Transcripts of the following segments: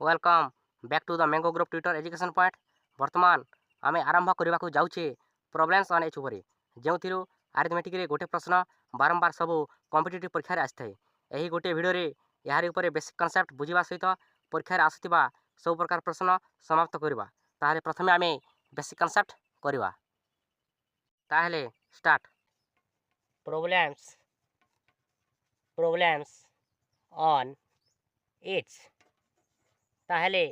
Welcome back to the mango group twitter education point. वर्तमान आम आरंभ करने को जाऊे प्रॉब्लम्स ऑन एच उपर जो आरिथमेटिक गोटे प्रश्न बारंबार सब कॉम्पिटिटिव परीक्षा आसी थाए। यही गोटे भिडियो यार उपर बेसिक कॉन्सेप्ट बुझा सहित परीक्षा आसुवा सब प्रकार प्रश्न समाप्त करवा। ताहले प्रथमे आम बेसिक कॉन्सेप्ट करवा। ताहले start. Problems problems on age. ताहले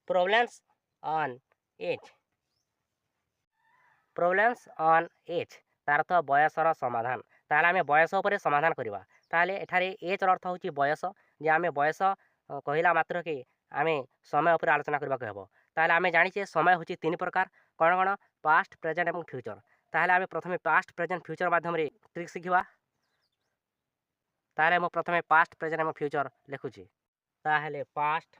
problems on age problems on age तार अर्थ बयसर समाधान। ताहले आमे बयस उपर समाधान करवा। ताहले एठारे एज अर्थ होची बयस। जे आमे बयस कहला मात्र के आमे समय उपर आलोचना करबा को हेबो। ताहले आमे जानिछे समय होची तीन प्रकार कौन कौन पास्ट प्रेजेंट एवं फ्यूचर। ताहले आमे प्रथमे पास्ट प्रेजेंट फ्यूचर माध्यम रे ट्रिक शिखिबा। ताहले मो प्रथमे पास्ट प्रेजेंट एवं फ्यूचर लिखुची। ताहले पास्ट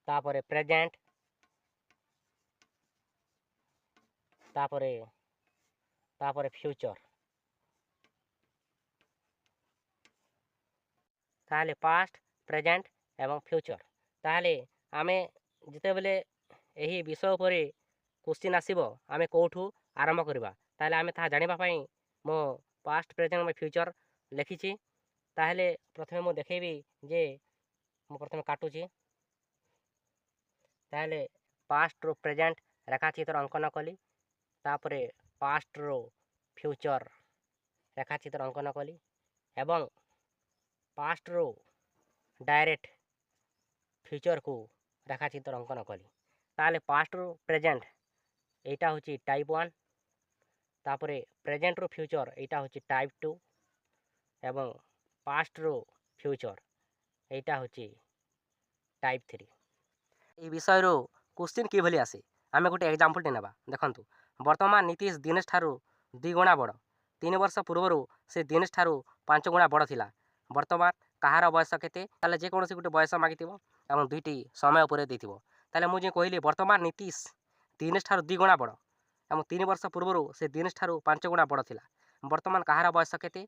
तापरे प्रेजेंट तापरे फ्यूचर। ताहले पास्ट प्रेजेंट एवं फ्यूचर। ताहले आमे जिते बेले यही विषय उपर क्वेश्चन आसीबो आमे कोठू आरंभ करबा। ताहले आमे ता जानिबा पई मो पास्ट प्रेजेंट एवं फ्यूचर लिखिची। ताहले प्रथमे मो देखेबी जे मो प्रथमे काटुची। ताहले पास्ट रो प्रेजेंट रेखाचित्र अंकन कली। तापरे पास्ट रो फ्यूचर रेखाचित्र अंकन कली एवं पास्ट रो डायरेक्ट फ्यूचर को रेखाचित्र अंकन कली। ताहले पास्ट रो प्रेजेंट एटा होची टाइप 1। तापरे प्रेजेंट रो फ्यूचर एटा होची टाइप 2 एवं पास्ट रो फ्यूचर एटा होची टाइप 3। ए विषय रो क्वेश्चन कि भली आसे आमे गोटे एग्जांपल टे नेबा। देखंतु वर्तमान नीतीश दिनेश ठारू 2 गुणा बड़। 3 वर्ष पूर्व से दिनेश ठारू 5 गुणा बड़ थिला। वर्तमान कहार बयस केते ताले जे कोनोसी गोटे बयस मागिथिबो एवं दुईटी समय उपर देथिबो। ताले मु जे कहली वर्तमान नीतीश दिनेश ठारू 2 गुणा बड़ एवं 3 वर्ष पूर्व से दिनेश ठारू 5 गुणा बड़ थिला। वर्तमान कहार बयस केते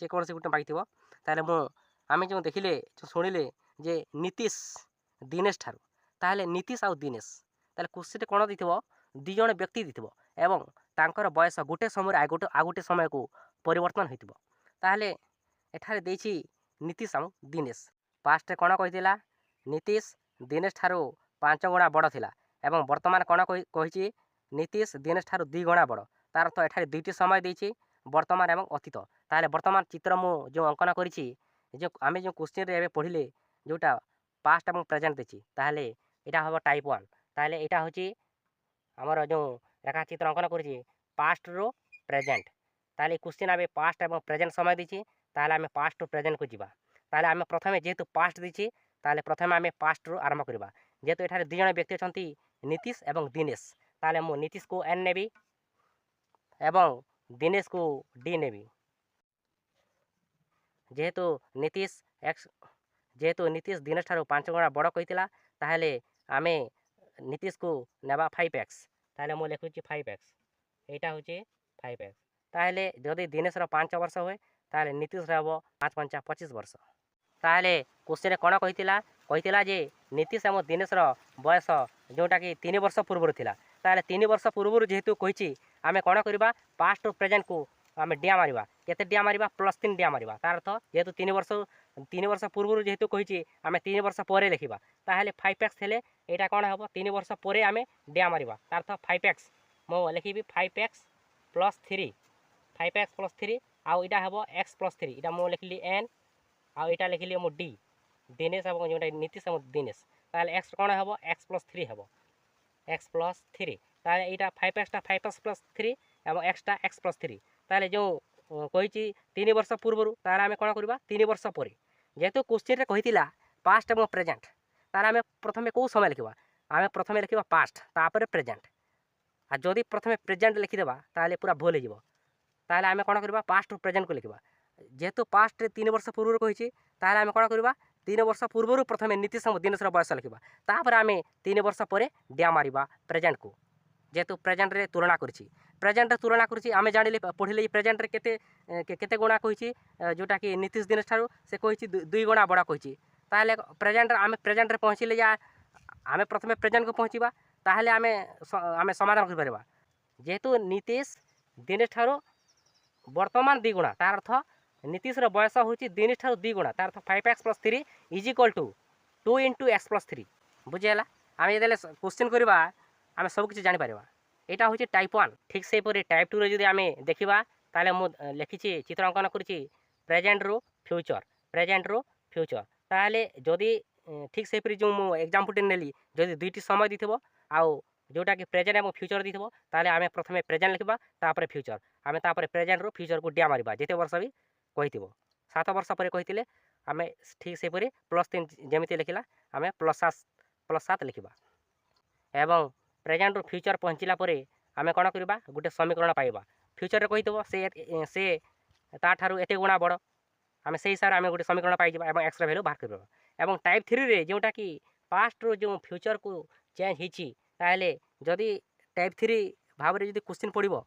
जे कोनोसी गोटे मागिथिबो। ताले मु आमे जो देखिले जो सुनिले जे नीतीश दिनेश ठारू ताहले नीतीश आउ दिनेश ताले क्वेश्चन कोन दिथिबो 2 जण व्यक्ति दिथिबो एवं तांकर बयस गोटे समय आ गोटे समय को परिवर्तन होइतिबो। ताहले एठारे देछि नीतीश आउ दिनेश पास्ट कोन कहितिला नीतीश दिनेश ठारू 5 गुणा बड़ थिला एवं वर्तमान कोन कहिछि नीतीश दिनेश ठारू 2 गुणा बड़। तार अर्थ एठारे दुईटी समय देछि वर्तमान एवं अतीत। ताहले वर्तमान चित्र मु जो अंकन करिछि जो आमे जो क्वेश्चन रे एबे पढिले जोटा पास्ट एवं प्रेजेंट देछि ताहले एटा हबो टाइप 1। ताहले एटा होछि हमर जो रेखाचित्र अंकन करिछि पास्ट रो प्रेजेंट। ताहले क्वेश्चन आबे पास्ट एवं प्रेजेंट समय देछि ताहले आमे पास्ट टू प्रेजेंट को जिबा। ताहले आमे प्रथमे जेहेतु पास्ट देछि ताहले प्रथमे आमे पास्ट रो आरंभ करबा। जेहेतु एठारे 2 जण व्यक्ति अछंती नीतीश एवं दिनेश ताहले मु नीतीश को एन नेबी एवं दिनेश को डी नेबी। जेहेतु नीतीश दिनेश ठारू 5 गुणा बड़ कहितिला ताहले आमे नीतीश को नेबा 5x। ताहले मु लिखुची 5x एटा होची 5x। ताहले जदि दिनेश रो 5 वर्ष होय ताहले नीतीश रहबो 5 5 25 वर्ष। ताहले क्वेश्चन कोन कहितिला जे नीतीश एवं दिनेश रो बयस जोटा कि 3 वर्ष पूर्व थिला। ताहले 3 वर्ष पूर्व जेहेतु कहिछि आमे कोन करबा पास्ट टू प्रेजेंट को आमे डिया मारिबा। केते डिया मारिबा +3 डिया मारिबा। तार अर्थ जेहेतु 3 वर्ष पूर्व जेहेतु कहिछि आमे 3 वर्ष परे लिखिबा। ताहले 5x थेले एटा कोन हबो 3 वर्ष परे आमे डिया मारिबा। तार अर्थ 5x मो लिखिबी 5x + 3 5x + 3 आउ एटा हबो x + 3 एटा मो लिखली n आउ एटा लिखली मो d दिनेश एवं जोटा नीतीश एवं दिनेश। ताहले x कोन हबो x + 3 हबो x + 3। ताहले एटा 5x टा 5x + 3 एवं x टा x + 3। ताहले जो कहिछि 3 वर्ष पूर्व ताहले आमे कोन करबा 3 वर्ष परे जेहेतु क्वेश्चन रे कहितिला पास्ट एवं प्रेजेंट ताहले आमे प्रथमे को समय लिखिबा आमे प्रथमे लिखिबा पास्ट तापरे प्रेजेंट। आ जदि प्रथमे प्रेजेंट लिखिदेबा ताहले पूरा भूल हो जिवो। ताहले आमे कोन करबा पास्ट टू प्रेजेंट को लिखिबा। जेहेतु पास्ट रे 3 वर्ष पूर्व कहिछि ताहले आमे कोन करबा 3 वर्ष पूर्व प्रथमे नीतीश एवं दिनेश रो बयस लिखिबा। तापर आमे 3 वर्ष परे डिया मारिबा प्रेजेंट को। जेहेतु प्रेजेंट रे तुलना करछि प्रेजेंट रे तुलना करछि आमे जानिले पढिले प्रेजेंट रे केते गुणा कहिछि जोटा कि नीतीश दिनेश ठारू से कहिछि 2 गुणा बड़ा कहिछि ताहले प्रेजेंट आमे प्रेजेंट रे पहुँचिले या आमे प्रथमे प्रेजेंट को पहुँचीबा ताहले आमे समाधान कर परबा जेहेतु नीतीश दिनेश ठारू वर्तमान 2 गुणा तार अर्थ नीतीश रो बयस होछि दिनेश ठारू 2 गुणा तार अर्थ 5x + 3 = 2 × x + 3 बुझिला आमे जेदेले क्वेश्चन करबा आमे सब किछि जानि परबा एटा होछि टाइप 1 ठीक से परे टाइप 2 रे जदि आमे देखिबा ताले मु लिखिछि चित्र अंकन करिछि प्रेजेंट रो फ्यूचर ताले जदि ठीक से परे जो मु एग्जांपल नेली जदि दुईटी समय दिथिबो आउ जोटा कि प्रेजेंट एवं फ्यूचर दिथिबो ताले आमे प्रथमे प्रेजेंट लिखबा तापर फ्यूचर आमे तापर प्रेजेंट रो फ्यूचर को डिया मारिबा जेते वर्ष भी कहिथिबो 7 वर्ष परे कहिथिले आमे ठीक से परे +3 जेमिति लिखिला आमे +7 लिखिबा एवं प्रेजेंट रो फ्यूचर पहुँचला परे आमे कोन करबा गुटे समीकरण पाइबा फ्यूचर रे कहिथिबो से ता ठारू एते गुणा बड़ आमे से हिसाब आमे गुटे समीकरण पाइ जिबा एवं x रा वैल्यू बाहर करबा एवं टाइप 3 रे जोटा कि पास्ट रो जो फ्यूचर को चेंज हिची ताले जदि टाइप 3 भाबरे जदि क्वेश्चन पडिबो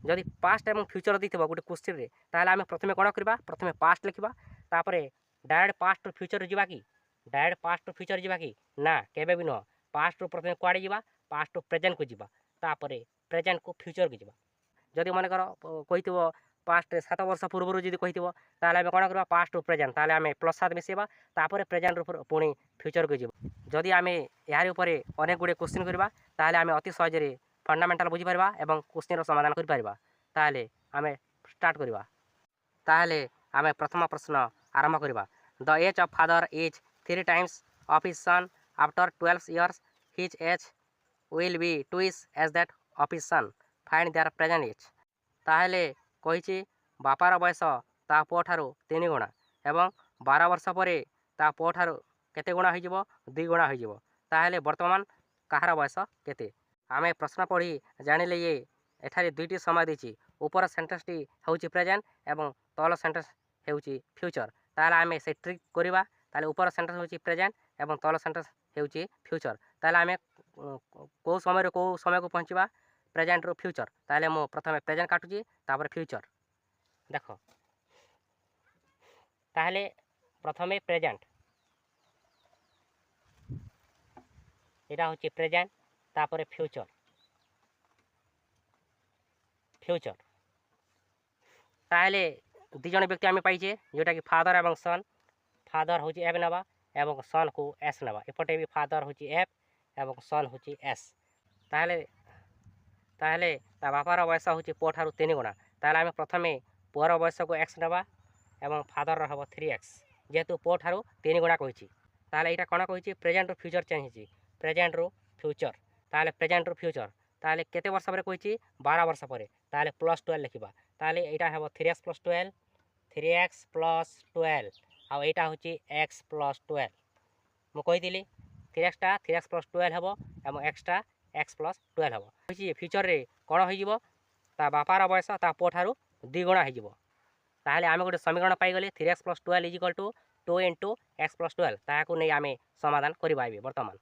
जदि पास्ट एवं फ्यूचर दिथिबो गुटे क्वेश्चन रे ताले आमे प्रथमे कोन करबा प्रथमे पास्ट लिखिबा तापरे डायरेक्ट पास्ट टू फ्यूचर जिबा कि डायरेक्ट पास्ट टू फ्यूचर जिबा कि ना केबे भी न पास्ट टू प्रथमे कुआडे जिबा पास्ट टू प्रेजेंट को जिबा तापरे प्रेजेंट को फ्यूचर को जिबा जदि मन कर कहिथिबो पास्ट 7 वर्ष पूर्व जदि कहिथिबो ताले आमे कोन करबा पास्ट टू प्रेजेंट ताले आमे +7 मिसेबा तापरे प्रेजेंट रो पुणी फ्यूचर को जिबा जदि आमे यार ऊपर अनेक गुडे क्वेश्चन करबा ताले आमे अति सहज रे फंडामेंटल बुझी परबा एवं क्वेश्चन रो समाधान कर परबा ताले आमे स्टार्ट करबा ताले आमे प्रथम प्रश्न आरंभ करबा the age of father is 3 times of his son after 12 years his age will be twice as that of his son find their present age ताहले कहिछि बापार बयस ता पुओ ठारू 3 गुणा एवं 12 वर्ष परे ता पुओ ठारू केते गुणा होई जिवो 2 गुणा होई जिवो ताहले वर्तमान कहार बयस केते आमे प्रश्न पढ़ी जानिले ये एठारे दुईटी समय दिछि ऊपर सेंटेंस टी होउछि प्रेजेंट एवं तल सेंटेंस हेउछि फ्यूचर ताहले आमे से ट्रिक करिबा ताहले ऊपर सेंटेंस होउछि प्रेजेंट एवं तल सेंटेंस हेउछि फ्यूचर ताहले आमे को समय को पहुँचवा प्रेजेंट रो फ्यूचर ताहले मो प्रथमे प्रेजेंट काटुची तापर फ्यूचर देखो ताहले प्रथमे प्रेजेंट एटा होची प्रेजेंट तापर फ्यूचर ताहले दी जण व्यक्ति आमे पाइजे जोटा कि फादर एवं सन फादर होची एफ नबा एवं सन को एस नबा एपटे भी फादर होची एफ एवं सन होची एस ताहले ता बापार बयस होची पुओ ठारू 3 गुणा ताहले आमे प्रथमे पुओर बयस को x नबा एवं फादर रो हबो 3x जेहेतु पुओ ठारू 3 गुणा कहिछि ताहले एटा कोन कहिछि प्रेजेंट रो फ्यूचर चेंज हिछि प्रेजेंट रो फ्यूचर ताहले प्रेजेंट रो फ्यूचर ताहले केते वर्ष परे कहिछि 12 वर्ष परे ताहले +12 लिखिबा ताहले एटा हबो 3x + 12 3x + 12 आ एटा होची x + 12 मु कहिदिली 3x + 12 हबो एवं x टा x + 12 हबो होची फ्यूचर रे कोन होई जिवो ता बापार बयस ता पुओ ठारू 2 गुणा होई जिवो ताहले आमे गोटे समीकरण पाई गले 3x + 12 = 2 × x + 12 ताहाकू नै आमे समाधान करिबा एबे वर्तमान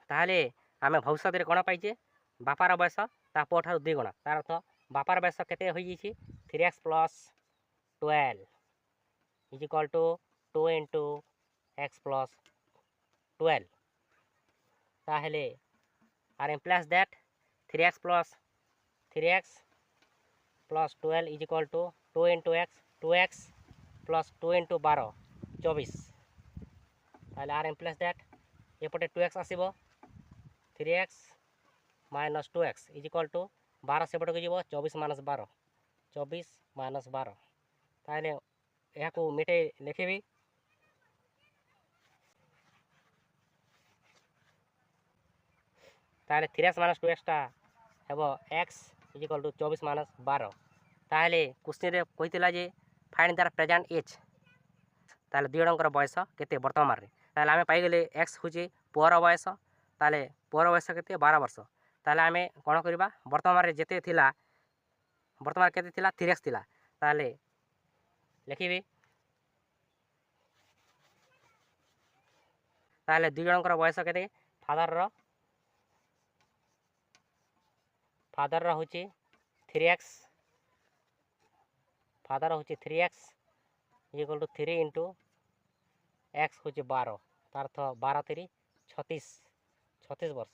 ताहले आमे भविष्यत रे कोन पाइजे बापार बयस ता पुओ ठारू 2 गुणा तार अर्थ बापार बयस केते होई जिछि 3x + 12 = 2 × x + 12 ताहले आर replace that 3x + 12 = 2 × x 2x + 2 × 12 24 ताहले आर रिप्लेस दैट एपटे 2x आसीबो 3x - 2x = 12 सेपटे को जीवो 24 - 12 24 - 12 ताहले याकू मिटे लिखिबी ताहले 3x - 2x टा हेबो x = 24 - 12 ताहले क्वेश्चन रे कहितला जे फाइंड द प्रेजेंट एज ताहले दुई जणकर बयस केते वर्तमान रे ताहले आमे पाई गेले x होची पुओर बयस ताहले पुओर बयस केते 12 वर्ष ताहले आमे कोन करबा वर्तमान रे जेते थिला वर्तमान केते थिला 3x थिला ताहले लिखिबी ताहले दुई जणकर बयस केते फादर रो फादर होची 3x फादर होची 3x equal to 3 into x होची 12 तार अर्थ 12 3 36 36 वर्ष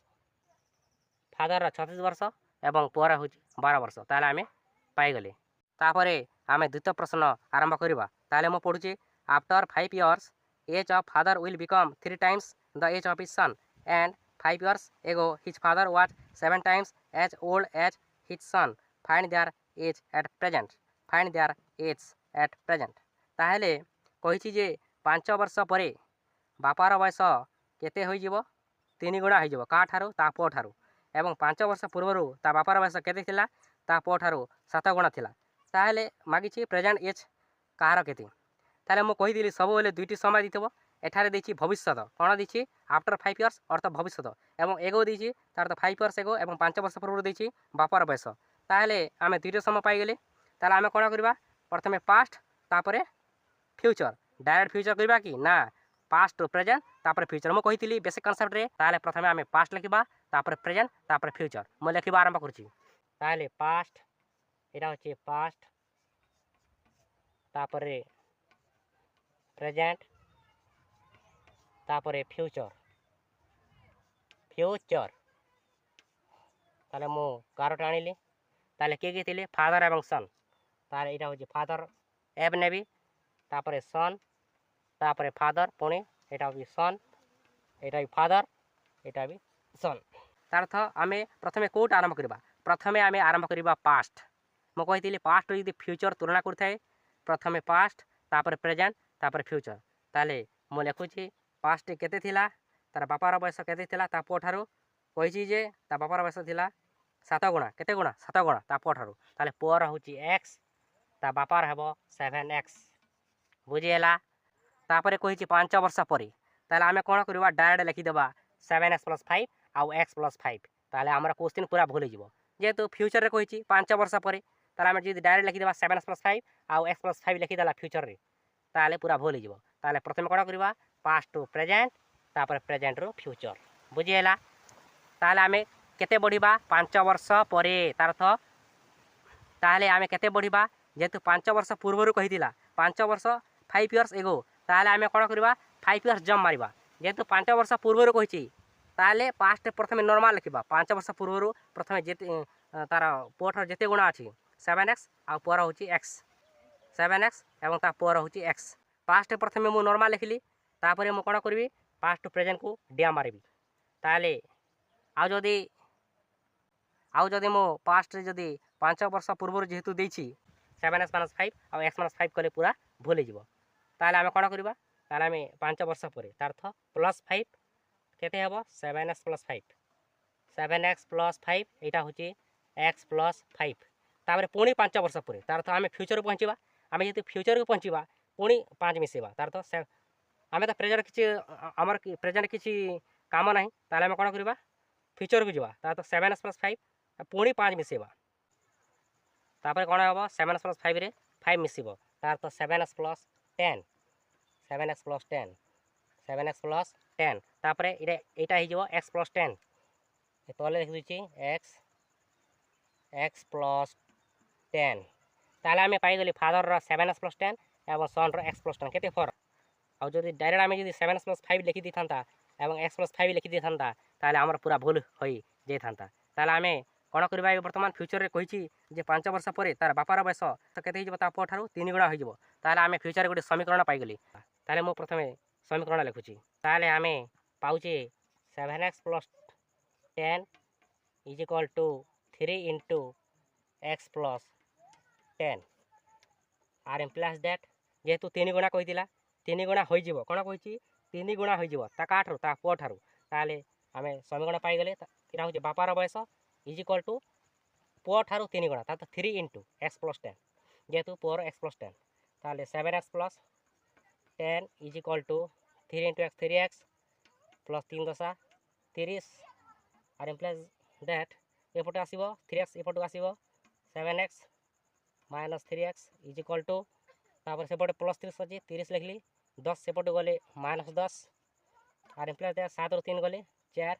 फादर 36 वर्ष एवं पुअर होची 12 वर्ष ताले आमे पाइगले तापरे आमे द्वितीय प्रश्न आरंभ करिबा ताले म पढुची after 5 years age of father will become 3 times the age of his son and 5 years ago his father was 7 times age old age his son find their age at present find their age at present ताहेले कहिछि जे 5 वर्ष परे बापार बयस केते होई जीवो 3 गुणा होई जीवो का ठारू ता पुओ ठारू एवं 5 वर्ष पूर्वरु ता बापार बयस केते थिला ता पुओ ठारू 7 गुणा थिला ताहेले मागिछि प्रेजेंट एज काहार केते ताले मु कहि दिली सब बेले दुईटी समय दिथबो एठारे देछि भविष्यत कोन दिछि आफ्टर 5 इयर्स अर्थ भविष्यत एवं एगो दिछि तार तो 5 इयर्स एगो एवं 5 वर्ष पूर्व दिछि बापार बयस ताहेले आमे दुईटी समय पाइ गेले ताले आमे कोन करबा प्रथमे पास्ट तापरे फ्यूचर डायरेक्ट फ्यूचर करबा कि ना पास्ट टू प्रेजेंट तापर फ्यूचर मु कहितली बेसिक कांसेप्ट रे ताले प्रथमे आमे पास्ट लिखिबा तापर प्रेजेंट तापर फ्यूचर मु लिखिबा आरंभ करछि ताले पास्ट एटा होछि पास्ट तापर प्रेजेंट तापर फ्यूचर फ्यूचर ताले मु कारट आनिली ताले के थिले फादर एवं सन ताले एटा होछि फादर एब नेबी तापर सन तापर फादर पुणी एटा भी सन एटा भी फादर एटा भी सन तार अर्थ आमे प्रथमे कोट आरंभ करबा प्रथमे आमे आरंभ करबा पास्ट मो कहितली पास्ट यदि फ्यूचर तुलना करथाय प्रथमे पास्ट तापर प्रेजेंट तापर फ्यूचर ताले मो लेखुची पास्ट केते थिला तार बापार बयस केते थिला ता पुओ ठारू कहिची जे ता बापार बयस थिला 7 गुणा केते गुणा 7 गुणा ता पुओ ठारू ताले पुओर होची x ता बापार हेबो 7x बुझिएला तापर कहिछि 5 वर्ष परे ताले आमे कोन करबा डायरेक्ट लिखि देबा 7x + 5 आउ x + 5 ताले हमरा क्वेश्चन पूरा भूल जिवो जेतु फ्यूचर रे कहिछि 5 वर्ष परे ताले आमे जदि डायरेक्ट लिखि देबा 7x + 5 आउ x + 5 लिखि देला फ्यूचर रे ताले पूरा भूल जिवो ताले प्रथमे कोन करबा पास्ट टू प्रेजेंट तापर प्रेजेंट रो फ्यूचर बुझिएला ताले आमे केते बढ़िबा 5 वर्ष परे तार अर्थ ताले आमे केते बढ़िबा जेतु 5 वर्ष पूर्वरु कहिदिला 5 वर्ष 5 इयर्स एगो ताले आमे कोन करबा 5 इयर्स जम मारिबा जेतु 5 वर्ष पूर्वरु कहिछि ताले पास्ट प्रथमे नॉर्मल लिखिबा 5 वर्ष पूर्वरु प्रथमे जेते तार पोठर जेते गुणा अछि 7x आ पुअर होछि x 7x एवं ता पुअर होछि x पास्ट प्रथमे मु नॉर्मल लिखिली तापरे मु कोन करबी पास्ट टू प्रेजेंट को डिया मारिबी ताले आउ जदि मो पास्ट रे जदि 5 वर्ष पूर्वरु जेहेतु देछि 7x - 5 आ x - 5 कले पूरा भूल जिवो ताले आमे कोन करबा ताले आमे 5 वर्ष परे तार अर्थ +5 केते हेबो 7x + 5 7x + 5 एटा होची x + 5 तापर पुणी 5 वर्ष परे तार अर्थ आमे फ्यूचर को पहुंचीबा आमे जेते फ्यूचर को पहुंचीबा पुणी 5 मिसेबा तार अर्थ आमे त प्रेजेंट किछि हमर प्रेजेंट किछि काम नाही ताले आमे कोन करबा फ्यूचर को जिबा तार अर्थ 7x + 5 पुणी 5 मिसेबा तापर कोन हेबो 7x + 5 रे 5 मिसिबो तार अर्थ 7x + 10 7x + 10 7x + 10 तापर एटा हि जिवो x + 10 ए तले लिखि दिछि x + 10 ताले आमे पाइ गेली फादर रो 7x + 10 एवं सन रो x + 10 केते फरक आ जदि डायरेक्ट आमे जदि 7x + 5 लिखि दी थांता एवं x + 5 लिखि दी थांता ताले हमर पूरा भूल होई जे थांता ताले आमे कोन करबा वर्तमान फ्यूचर रे कहिछि जे 5 वर्ष परे तार बापार बयस त केते हिजबो ता पुओ ठारू 3 गुणा होइजबो ताले आमे फ्यूचर गोटे समीकरण पाइ गेली ताले मु प्रथमे समीकरण लिखुछि ताले आमे पाउछि 7x + 10 = 3 * x + 10 आर इम्प्लाइज दैट जेहेतु 3 गुणा कहिदिला 3 गुणा होई जिवो कोन कहिछि 3 गुणा होई जिवो ता काठरू ता पुओ ठारू ताले आमे समीकरण पाइ गेले एटा होछि बापार बयस = पुओ ठारू 3 गुणा ता 3 * x + 10 जेहेतु पुओर x + 10 ताले 7x + 10 = 3 * x 3x + 3 10 30 आर इम्प्लाइज दैट एपटे आसीबो 3x एपटे आसीबो 7x - 3x = तापर सेपटे +30 अछि 30 लिखली 10 सेपटे गले -10 आर इम्प्लाइज दैट 7 रो 3 गले 4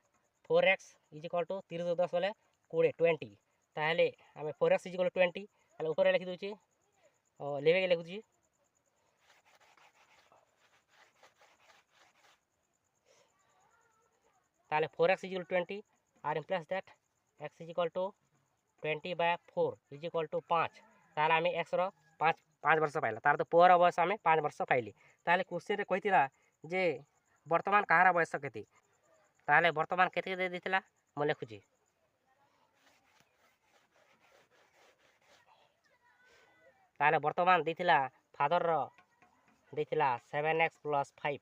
4x = 30 रो 10 गले 20 20 ताहले आमे 4x इज इक्वल टू 20 ताहले ऊपर लिखि दोछि लेबे के लिखि दोछि ताहले 4x इज इक्वल टू 20 आर implies that x is equal to 20/4 is equal to 5 ताहले आमे x रो 5 वर्ष पाइला तार तो पुअर बयस आमे 5 वर्ष पाइली ताहले क्वेश्चन रे कहितिला जे वर्तमान कहार बयस केते ताहले वर्तमान केते दे दिथिला म लिखुची ताहले वर्तमान दिथिला फादर रो दिथिला 7x + 5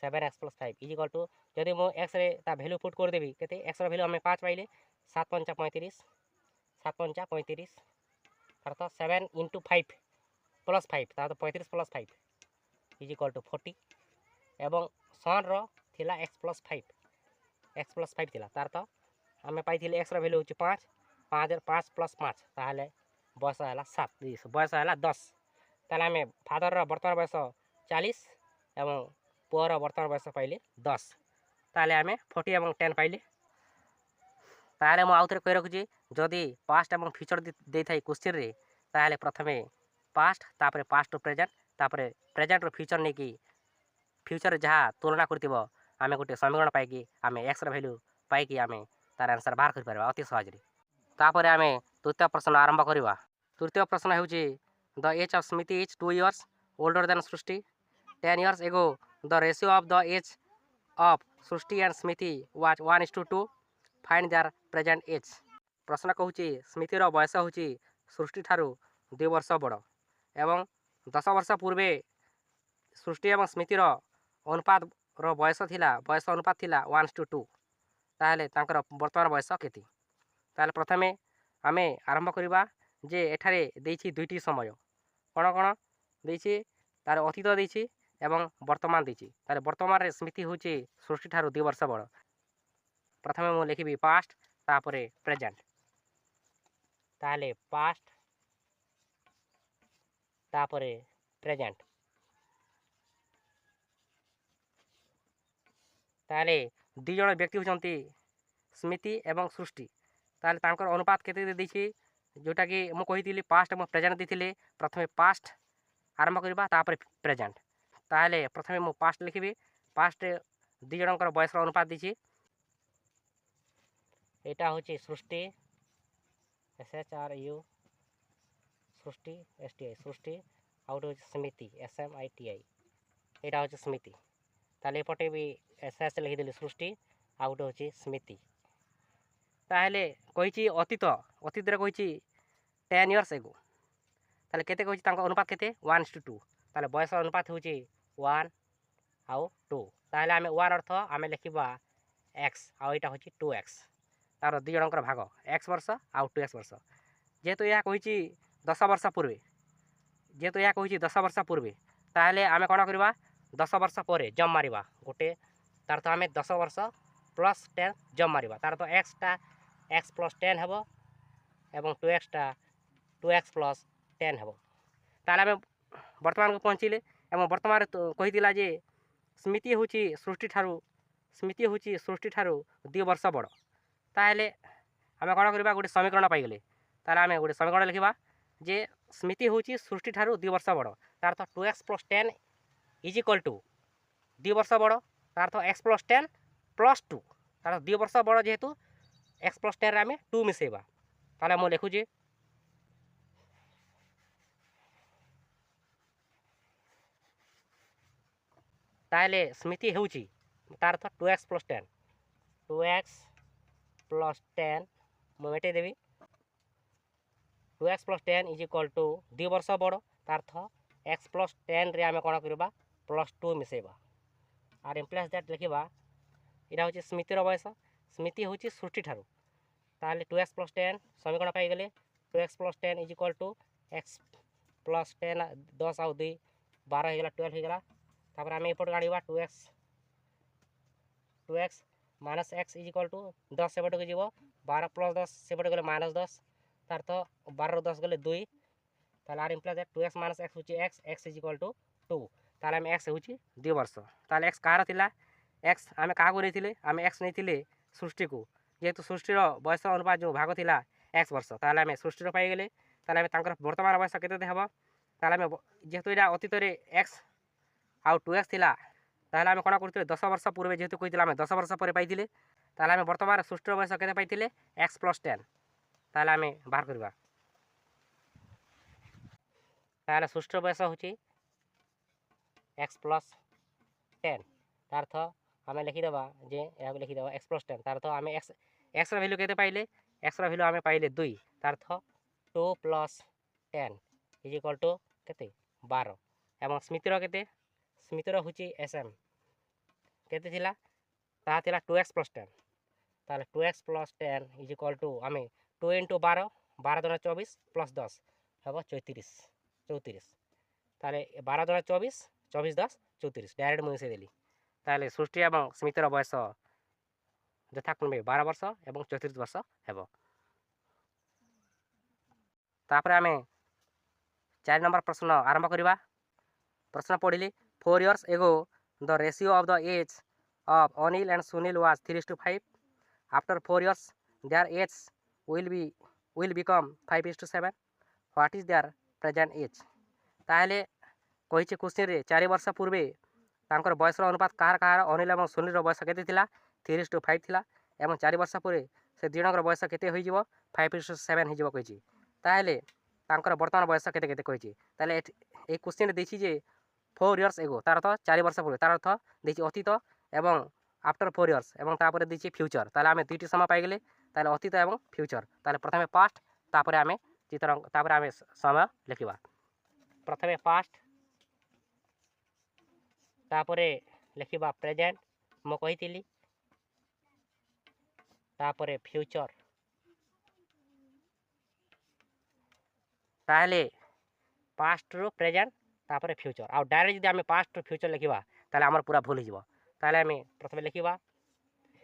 7x + 5 is equal to जदि मो x रे ता वैल्यू पुट कर देबी केते x रो वैल्यू हमें 5 पाइले 7 × 5 = 35 7 × 5 = 35 तार तो 7 × 5 + 5 तार तो 35 + 5 इज इक्वल टू 40 एवं सन रो थिला x + 5 x + 5 थिला तार तो हमें पाइथिले x रो वैल्यू होची 5 5 + 5 ताहले बयस हैला 7 बयस हैला 10 ताहले हमें फादर रो वर्तमान बयस 40 एवं पुअर वर्तमान बयस पाइले 10 ताहले हमें 40 एवं 10 पाइले ताहले मो आउथरे कहि रखुची जदि पास्ट एवं फ्यूचर दे थाई क्वेश्चन रे ताहले प्रथमे पास्ट तापरे पास्ट टू प्रेजेंट तापरे प्रेजेंट रो फ्यूचर ने की फ्यूचर जहाँ तुलना करथिबो आमे गोटे समीकरण पाइकी आमे x रो वैल्यू पाइकी आमे तार आंसर बाहर कर परबा अति सहज रे तापरे आमे तृतीय प्रश्न आरंभ करिबा तृतीय प्रश्न हेउची the age of Smiti is 2 years older than Srishti 10 years ago the ratio of the age of Srishti and Smiti was 1:2 find their present age प्रश्न कहूची स्मिति रो बयस होची सृष्टि ठारू 2 वर्ष बड़ एवं 10 वर्ष पूर्वे सृष्टि एवं स्मिति रो अनुपात रो बयस थिला बयस अनुपात थिला 1:2 ताहले तांकर वर्तमान बयस केति ताहले प्रथमे आमे आरंभ करिबा जे एठारे देछि दुईटी समय कोन कोन देछि तार अतीत देछि एवं वर्तमान देछि तारे वर्तमान रे स्मृति होछि सृष्टि ठारू 2 वर्ष बड़ प्रथमे मो लिखिबी पास्ट तापरे प्रेजेंट ताहले पास्ट तापरे प्रेजेंट ताहले दी जण व्यक्ति होचंती स्मृति एवं सृष्टि ताहले तांकर अनुपात केते देछि जोटा कि मु कहिथिली पास्ट एवं प्रेजेंट देथिले प्रथमे पास्ट आरंभ करिबा तापरे प्रेजेंट ताहले प्रथमे मु पास्ट लिखिबी पास्ट दी जणकर बयस अनुपात दिछि एटा होछि सृष्टि SHRU सृष्टि STI सृष्टि आउट होछि स्मृति SMITI एटा होछि स्मृति ताले पटे भी SS लिखि देली सृष्टि आउट होछि स्मृति ताहले कहिछि अतीत अतीत रे कहिछि 10 इयर्स एगो ताले केते कहिछि तांको अनुपात केते 1:2 ताले बयस अनुपात होछि 1 आउ 2 ताहले आमे 1 अर्थ आमे लिखिबा x आउ एटा होछि 2x तार दी जणकर भाग x वर्ष आउ 2x वर्ष जेतु या कहिछि 10 वर्ष पूर्वे जेतु या कहिछि 10 वर्ष पूर्वे ताहले आमे कोन करबा 10 वर्ष परे जम मारिबा गोटे तार तो आमे 10 वर्ष प्लस 10 जम मारिबा तार तो x टा x + 10 हेबो एवं 2x टा 2x + 10 हेबो ताले आमे वर्तमान को पहुंचिले एवं वर्तमान तो कहिदिला जे स्मृति होछि सृष्टि ठारू 2 वर्ष बड़ ताहले आमे कोन करबा गोटे समीकरण पाइ गेले ताले आमे गोटे समीकरण लिखिबा जे स्मृति होछि सृष्टि ठारू 2 वर्ष बड़ तार तो 2x + 10 इज इक्वल टू 2 वर्ष बड़ तार तो x + 10 + 2 तार 2 वर्ष बड़ जेहेतु x + 10 रे आमे 2 मिसेबा ताले मो लिखु जे ताहले स्मृति हेउछि तार तो 2x + 10 2x + 10 मो मेटे देबी 2x + 10 इज इक्वल टू 2 वर्ष बड़ तार तो x + 10 रे आमे कोन करबा +2 मिसेबा आर इम्प्लाइज दैट लिखिबा इरा होछि स्मृति रो बयस स्मृति होछि सृष्टि ठारू ताहले 2x + 10 समीकरण पाइ गेले 2x + 10 is equal to x + 10 10 आउ 2 12 हे गेला 12 हे गेला तापर आमे एपट गाड़ीबा 2x - x is equal to 10 सेपट के जीवो 12 + 10 सेपट गेले -10 तार तो 12 रो 10 गेले 2 ताले आर इम्प्लाइज दैट 2x - x होछि x इज इक्वल टू 2 ताले आमे x होछि 2 वर्ष ताले x कार थिला x आमे का को नेथिले आमे x नेथिले सृष्टि को जेहेतु सृष्टि रो बयस अनुपात जो भाग थिला एक्स वर्ष ताहले आमे सृष्टिर पाइगले ताहले आमे तांकर वर्तमान बयस केते हेबो ताहले आमे जेहेतु एटा अतीत रे एक्स आउ 2x थिला ताहले आमे कोना करथिले 10 वर्ष पूर्वे जेहेतु कहिथिला आमे 10 वर्ष परे पाइथिले ताहले आमे वर्तमान सृष्टिर बयस केते पाइथिले x + 10 ताहले आमे बाहर करबा ताहले सृष्टिर बयस होची x + 10 तारथ आमे लिखि देबा जे या लिखि देबा x + 10 तारथ आमे x ର वैल्यू केते पाइले x ର वैल्यू आमे पाइले 2 तारथ 2 + 10 = केते 12 एवं स्मृतिर केते स्मृतिर होची sm केते थिला ता थिला 2x + 10 ताले 2x + 10 = आमे 2 * 12 12 * 24 + 10 हबो 34 34 ताले 12 * 24 24 10 34 डायरेक्ट मुसे देली ताले सृष्टि एवं स्मृतिर बयस यथाक्रमे 12 वर्ष एवं 34 वर्ष हेबो तापरे आमे 4 नंबर प्रश्न आरंभ करिबा प्रश्न पढ़िली 4 years ago the ratio of the age of Anil and Sunil was 3:5 after 4 years their age will become 5:7 what is their present age ताहले कहिचे क्वेश्चन रे 4 वर्ष पूर्वे तांकर बयस अनुपात कार कार अनिल एवं सुनील बयस केते थिला 3:5 थिला एवं 4 वर्ष पूर्वे से दिनकर बयस केते होई जिवो 5:7 होई जिवो कहिची ताहले तांकर वर्तमान बयस केते केते कहिची ताहले ए क्वेश्चन देछि जे 4 years ago तार अर्थ 4 वर्ष पूर्वे तार अर्थ देछि अतीत एवं आफ्टर 4 years एवं तापर देछि फ्यूचर ताहले आमे दुईटी समय पाइ गेले ताहले अतीत एवं फ्यूचर ताहले प्रथमे पास्ट तापर आमे चित्र तापर आमे समय लिखिबा प्रथमे पास्ट तापरे लिखिबा प्रेजेंट मो कहितिली तापरे फ्यूचर ताहले पास्ट रो प्रेजेंट तापरे फ्यूचर आ डायरेक्ट जदि आमे पास्ट रो फ्यूचर लिखिबा ताहले हमर पूरा भूल हिजबो ताहले आमे प्रथमे लिखिबा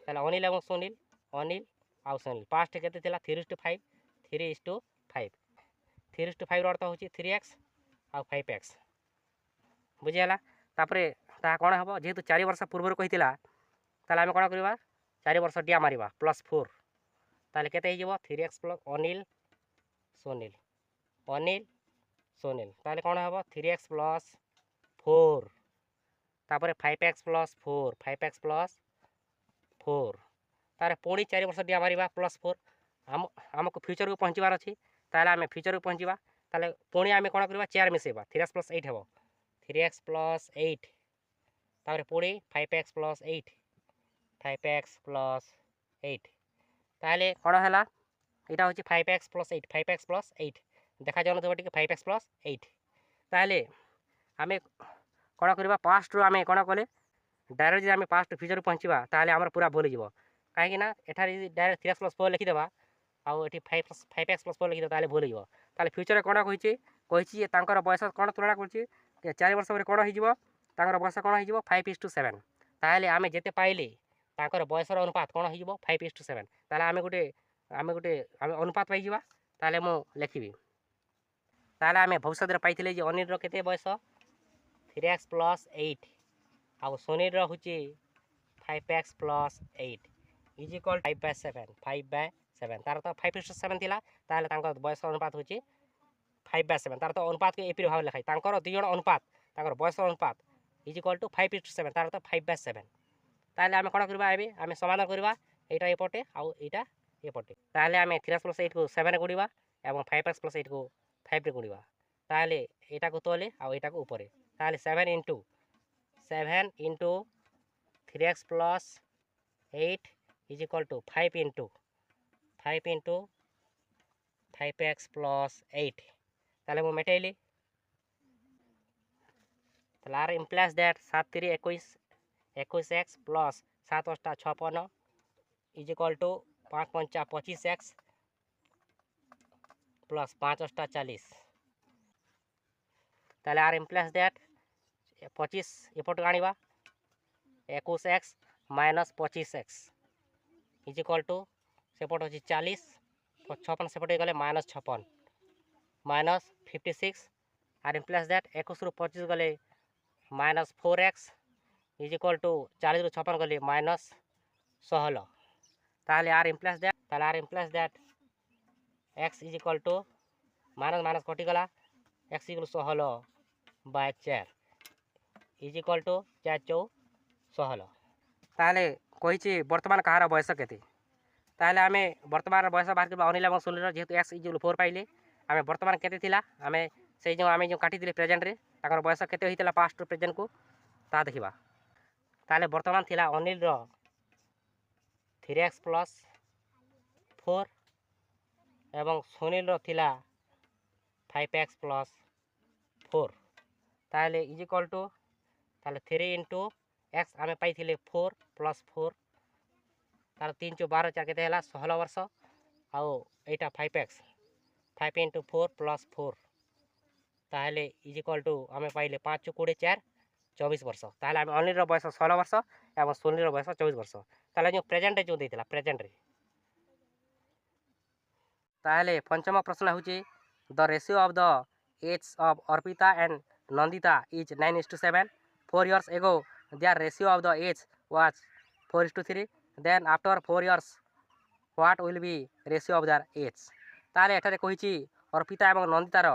ताहले अनिल एवं सुनील अनिल आ सुनील पास्ट केते थिला 3:5 3:5 3:5 रो अर्थ होची 3x आ 5x बुझियाला तापरे ता कोन हबो जेहेतु 4 वर्ष पूर्व कहितिला ताले आमे कोन करबा 4 वर्ष डिया मारिबा +4 ताले केते हिजबो 3x + अनिल सुनील ताले कोन हबो 3x + 4 तापरे 5x + 4 5x + 4 तारे पुणी 4 वर्ष डिया मारिबा +4 हमको फ्यूचर को पहुंचीबार अछि ताले आमे फ्यूचर को पहुंचीबा ताले पुणी आमे कोन करबा 4 मिसेबा 3x + 8 हबो 3x + 8 तापर पुणी 5x + 8 5x + 8 ताहले कोन हला एटा होची 5x + 8 5x + 8 देखा जानो तो टिके 5x + 8 ताहले आमे कोन करबा पास्ट रो आमे कोन कले डायरेक्ट जे आमे पास्ट फ्यूचर पहुंचीबा ताहले हमर पूरा भूल जिवो काहे कि ना एठारे डायरेक्ट 3x + 4 लिखि देबा आ एठी 5x + 4 लिखि देबा ताहले भूल जिवो ताहले फ्यूचर रे कोन कहिची जे तांकर बयस कोन तुलना करची 4 वर्ष परे कोन हिजिवो तांकर बयस कोन हिजिवो 5:7 ताहले आमे जेते पाइले तांकर बयस रो अनुपात कोन हिजिवो 5:7 ताहले आमे गुटे अनुपात पाइ जिवा ताहले मो लिखिबी ताहले आमे भविष्य रे पाइथिले जे अनिल रो केते बयस 3x + 8 आ सुनील रो होची 5x + 8 = 5/7 तार तो 5:7 थिला ताहले तांकर बयस अनुपात होची 5/7 तार तो अनुपात के एपि भाव लिखाई तांकर दुई जण अनुपात तांकर बयस अनुपात = 5:7 तार तो 5/7 ताहले आमे कोन करबा आबे आमे समाधान करबा एटा एपटे आ एटा एपटे ताहले आमे 3x + 8 को 7 रे गुडिबा एवं 5x + 8 को 5 रे गुडिबा ताहले एटा को तले आ एटा को ऊपरे ताहले 7 * 3x + 8 = 5 * 5x + 8 ताहले मो मेटेली ताहले आर इम्प्लाइज दैट 7 3 21 21x + 7 8 56 = 5 5 25x + 5 8 40 ताहले आर इम्प्लाइज दैट 25 एपट आनिबा 21x - 25x = सेपट होची 40 56 सेपट गले -56 -56 आर इम्प्लाइज दैट 21 रु 25 गले -4x = 40 रु 56 गले -16 ताहले आर implies that X is equal to minus minus कटिगला X equal 16/4 is equal to 4 चौ 16 ताहले कहिछि वर्तमान कहार बयस केते ताहले आमे वर्तमान बयस बाहर करबा अनिल एवं सुनील जेहेतु एक्स इज इक्वल 4 पाइले आमे वर्तमान केते थिला आमे से जो आमे जो काटी दिले प्रेजेंट रे ताकर बयस केते होइतला पास्ट टू प्रेजेंट को ता देखिबा ताहले वर्तमान थिला अनिल रो 3x प्लस 4 एवं सुनील रो थिला 5x प्लस 4 ताहले इज इक्वल टू ताहले 3 इंटू एक्स आमे पाई थिले 4 प्लस 4 तार 3 चौ 12 4 केते हला 16 वर्ष आउ एटा 5x 5 इंटू 4 प्लस 4 ताहले इज इक्वल टू आमे पाइले 5 चौ 20 4 24 वर्ष ताहले आमे अनिल रो बयस 16 वर्ष एवं सुनील रो बयस 24 वर्ष ताहले जो प्रेजेंट रे जो देथिला प्रेजेंट रे ताहले पंचम प्रश्न होची the ratio of the age of Arpita and Nandita is 9:7 4 years ago their ratio of the age was 4:3 then after 4 years what will be ratio of their age ताहले एठारे कहिची अर्पिता एवं नंदितार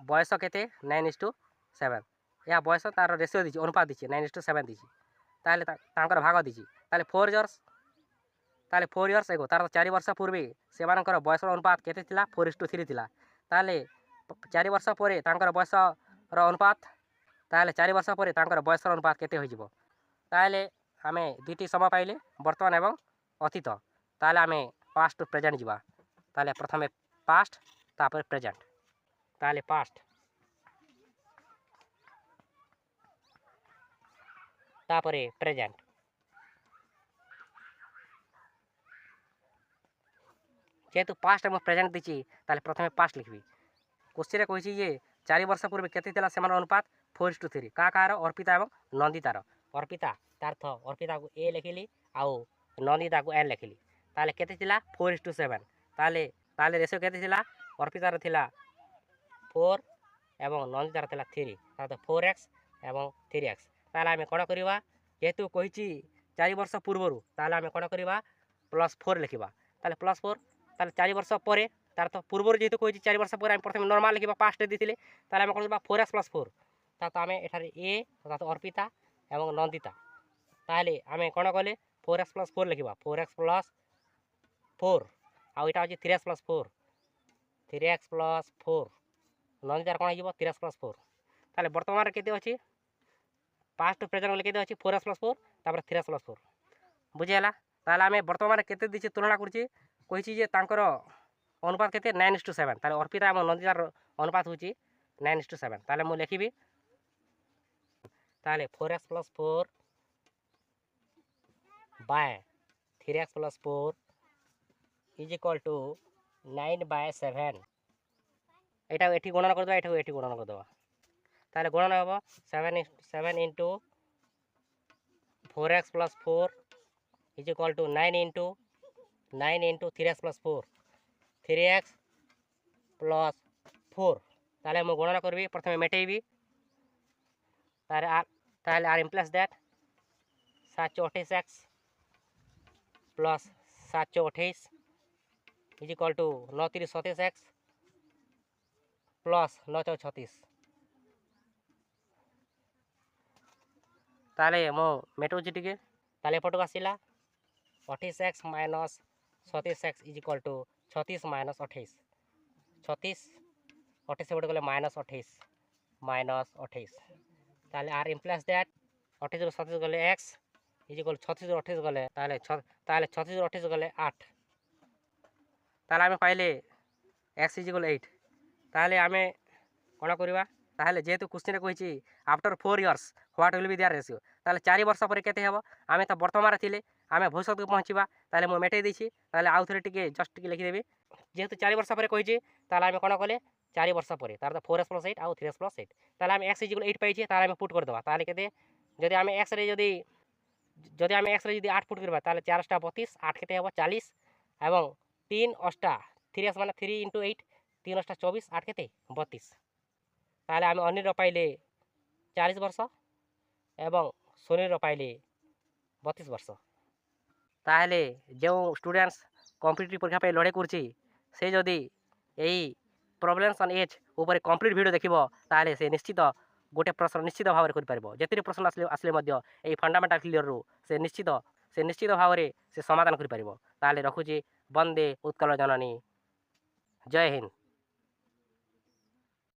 बयस केते 9:7 या बयस तार रेशियो दिछि अनुपात दिछि 9:7 दिछि ताहले तांकर भाग दिछि ताहले 4 years ताहले 4 years एगो तार 4 वर्ष पूर्वे सेमानकर बयस अनुपात केते थिला 4:3 थिला ताहले 4 वर्ष परे तांकर बयस रो अनुपात ताहले 4 वर्ष परे तांकर बयस रो अनुपात केते होई जिवो ताहले आमे दुटी समय पाइले वर्तमान एवं अतीत ताहले आमे पास्ट टू प्रेजेंट जिबा ताहले प्रथमे पास्ट तापर प्रेजेंट ताहले पास्ट तापरे प्रेजेंट जेहेतु पास्ट एवं प्रेजेंट दिछि ताहले प्रथमे पास्ट लिखबी क्वेश्चन रे कहिछि जे 4 वर्ष पूर्व केते थिला सेमान अनुपात 4:3 का कार अर्पिता एवं नंदितार अर्पिता तार्थ अर्पिता को ए लिखिली आउ नंदिता को एन लिखिली ताहले केते थिला 4:7 ताहले ताहले रेशियो केते थिला अर्पितार थिला 4 एवं नंदितार थिला 3 तातो 4x एवं 3x ताहले आमे कोन करिवा जेहेतु कहिछि 4 वर्ष पूर्वरु ताहले आमे कोन करिवा +4 लिखिबा ताहले +4 ताहले 4 वर्ष परे तार तो पूर्वर जेहेतु कहिछि 4 वर्ष परे आमे प्रथमे नॉर्मल लिखिबा पास्ट दिथिले ताहले आमे कोन लिखबा 4x + 4 तातो आमे एठारे ए तातो अर्पिता एवं नंदिता ताहले आमे कोन कले 4x + 4 लिखिबा 4x + 4 आउ एटा अछि 3x + 4 3x + 4 नंदितार कोन हिजबो 3x + 4 ताहले वर्तमान केते अछि पास्ट टू प्रेजेंट केते अछि 4x + 4 तापर 3x + 4 बुझियला ताहले आमे वर्तमान केते दिछि तुलना करछि कहिछि जे तांकर अनुपात केते 9:7 ताहले अर्पिता एवं नंदितार अनुपात होछि 9:7 ताहले मु लिखिबी ताहले 4x + 4 bye 3x + 4 is equal to 9/7 एटा एठी गणना कर दबा एठी गणना कर दबा ताहले गणना हबो 7 into 4x + 4 is equal to 9 into 3x + 4 3x + 4 ताहले मु गणना करबी प्रथमे मेटेबी ताहले आर implies that 728x + 728 is equal to 9×3 27x + 9×36 ताहले मो मेटोछि टिके ताहले एपटक आसिला 28x - 37x is equal to 36 - 28 36 28 सेपटे गले -28 -28 ताहले आर इम्प्लाइज दैट 28 ରୁ 37 गले x इज इक्वल 36 ରୁ 28 गले ताहले 36 ରୁ 28 गले 8 ताहले आमे पाइले x इज इक्वल 8 ताहले आमे कोन करिवा ताहले जेहेतु क्वेश्चन रे कहिछि after 4 years what will be their ratio ताहले 4 वर्ष पर केते हेबो आमे त वर्तमान थिले आमे भविष्यत को पहुंचीबा ताहले मु मेटे दिछि ताहले आउ थरे टिके जस्ट टिके लिखि देबी जेहेतु 4 वर्ष पर कहिछि ताहले आमे कोन कले 4 वर्ष पर तार त 4x + 8 आउ 3x + 8 ताहले आमे x इज इक्वल 8 पाइछि ताहले आमे पुट कर दबा ताहले केते जदि आमे x रे जदि आमे x रे जदि 8 पुट करबा ताहले 4 * 32 8 केते हेबो 40 एवं 3 * 3x माने 3 * 8 3 * 24 8 केते 32 ताहले आमे अनिल रो पाइले 40 वर्ष एवं सुनील रो पाइले 32 वर्ष ताहले जो स्टूडेंट्स कॉम्पिटिटिव परीक्षा पे लड़े करछि ସେ ଯଦି ଏହି ପ୍ରୋବ୍ଲେମ୍ସ ଅନ୍ ଏଜ୍ ଉପରେ କମ୍ପ୍ଲିଟ୍ ଭିଡ଼ିଓ ଦେଖିବ ତାହେଲେ ସେ ନିଶ୍ଚିତ ଗୋଟେ ପ୍ରଶ୍ନ ନିଶ୍ଚିତ ଭାବରେ କରିପାରିବ। ଯେତିକି ପ୍ରଶ୍ନ ଆସିଲେ ମଧ୍ୟ ଏହି ଫଣ୍ଡାମେଣ୍ଟାଲ୍ କ୍ଲିୟରରୁ ସେ ନିଶ୍ଚିତ ଭାବରେ ସେ ସମାଧାନ କରିପାରିବ। ତାହେଲେ ରଖୁଛି ବନ୍ଦେ ଉତ୍କଳ ଜନନୀ। ଜୟ ହିନ୍ଦ।